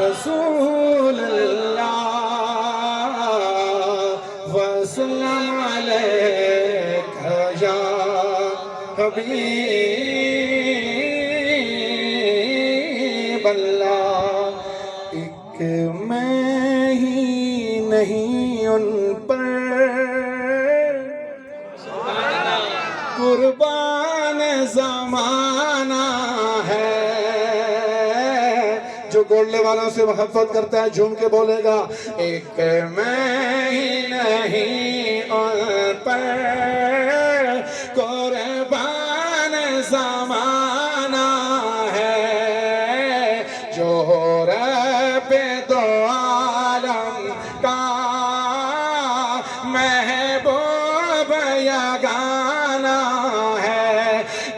رسول اللہ وسلم علیکہ یا حبیب اللہ۔ ایک میں ہی نہیں ان پر قربان زمانہ ہے۔ جو گولنے والوں سے محبت کرتا ہے جھوم کے بولے گا ایک میں ہی نہیں ان پر قربان زمانہ ہے، جو رب دو عالم کا محبوب یگانہ ہے۔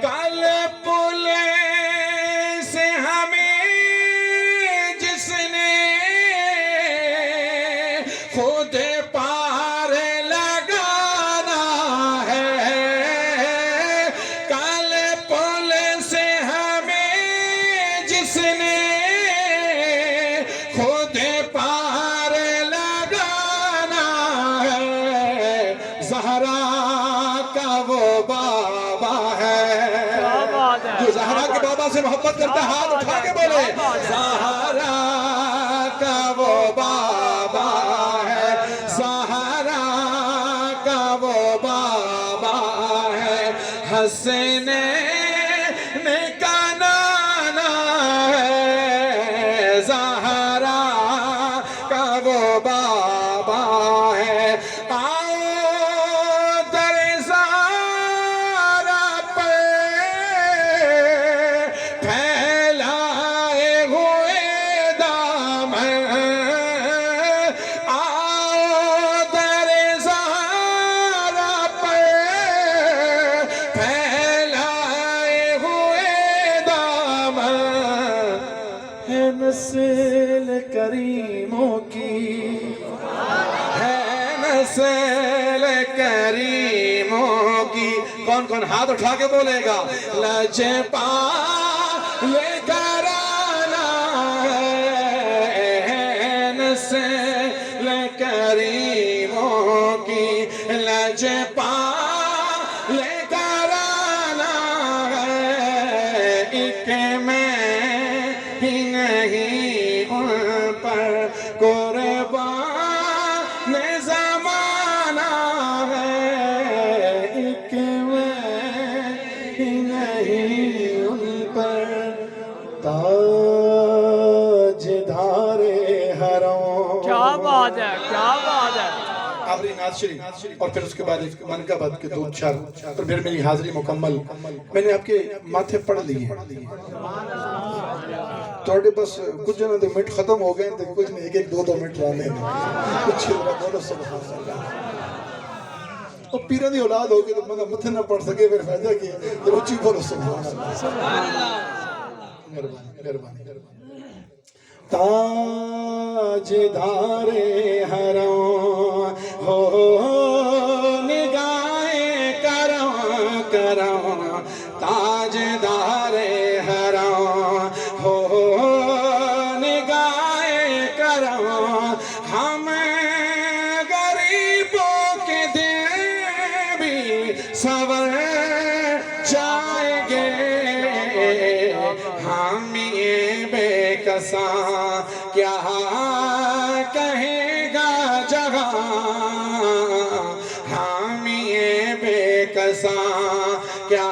کل پولیس ہمیں جس نے خود پار لگانا ہے، کل پولیس ہمیں جس نے خود پار لگانا ہے، زہرا کا وہ بابا ہے جو زہرا کے بابا سے محبت کرتا ہے، ہاتھ اٹھا کے بولے زہرا کا وہ بابا ہے، زہرا کا وہ بابا ہے، حسنین کا نانا ہے، زہرا کا وہ بابا ہے۔ آؤ در زہرا پر پھیلائے ہوئے دامن، آؤ در زہرا پر پھیلائے ہوئے دامن، ہے نسل کریموں کی، ہے نسل کریموں کی۔ کون کون ہاتھ اٹھا کے بولے گا لجپال گھرانہ ہے، نسل کریموں کی، لجپال گھرانہ ہے، ایک میں ہی نہیں ان پر قربان زمانہ ہے، ایک میں ہی نہیں ان پر تاجدار حرم۔ کیا بات ہے، کیا بات ہے۔ آخری نعت شریف اور پھر اس کے بعد ایک منقبت کے دو چار اور پھر میری حاضری مکمل۔ میں نے آپ کے ماتھے پڑھ لی ہیں، توڑے بس کچھ جنہوں نے منٹ ختم ہو گئے ہیں، کچھ نے ایک ایک دو منٹ لانے ہیں، کچھ بولو سبحان اللہ۔ اور پیرہ دی اولاد ہوگی تو مطلب متھے نہ پڑھ سکے پھر فائدہ کیا، تو اچھی بولو سبحان اللہ۔ مہربانی تاجدار حرم ہو نگاہیں کرم کرم، تاجدار حرم ہو نگاہیں کرم، ہم غریبوں کے دل بھی سنور جائیں گے، ہم یہ بے کساں کیا کہے گا جہاں، ہم یہ بے کساں کیا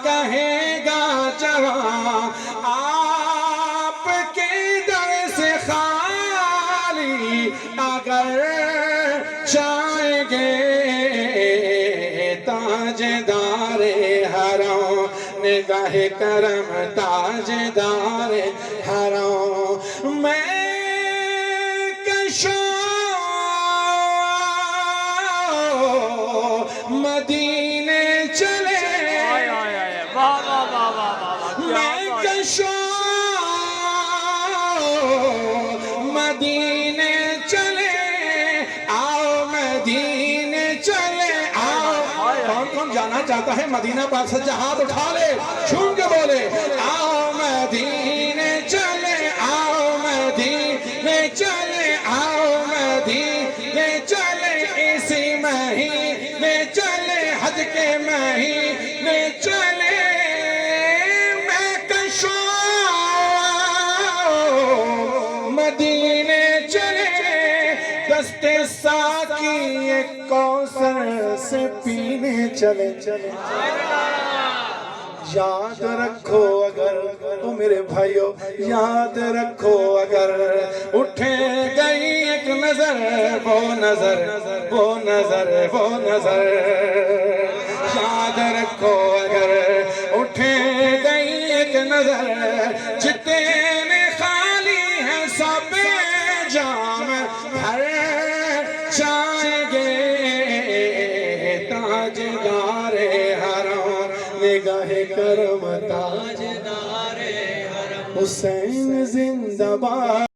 کہے گا جہاں، آپ کے در سے خالی اگر جائیں گے، تاجدار حرم نگاہ کرم، تاجدار حرم میں کشوں مدینے چلے، میں کشوں مدینے چلے، آؤ مدینے چلے آؤ۔ کون کون جانا چاہتا ہے مدینہ پاک سجا ہاتھ اٹھا لے، چھوم کے بولے آؤ مدینے چلے، آؤ ساقی ایک کوثر سے پینے چلے یاد رکھو اگر او میرے بھائیو یاد رکھو اگر اٹھے گئی ایک نظر وہ نظر وہ نظر وہ نظر یاد رکھو اگر اٹھے گئی ایک نظر جتنے خالی ہیں سب جام بھر جائیں گے تاجدار حرم نگاہ کرم تاجدار حرم حسین زندہ باد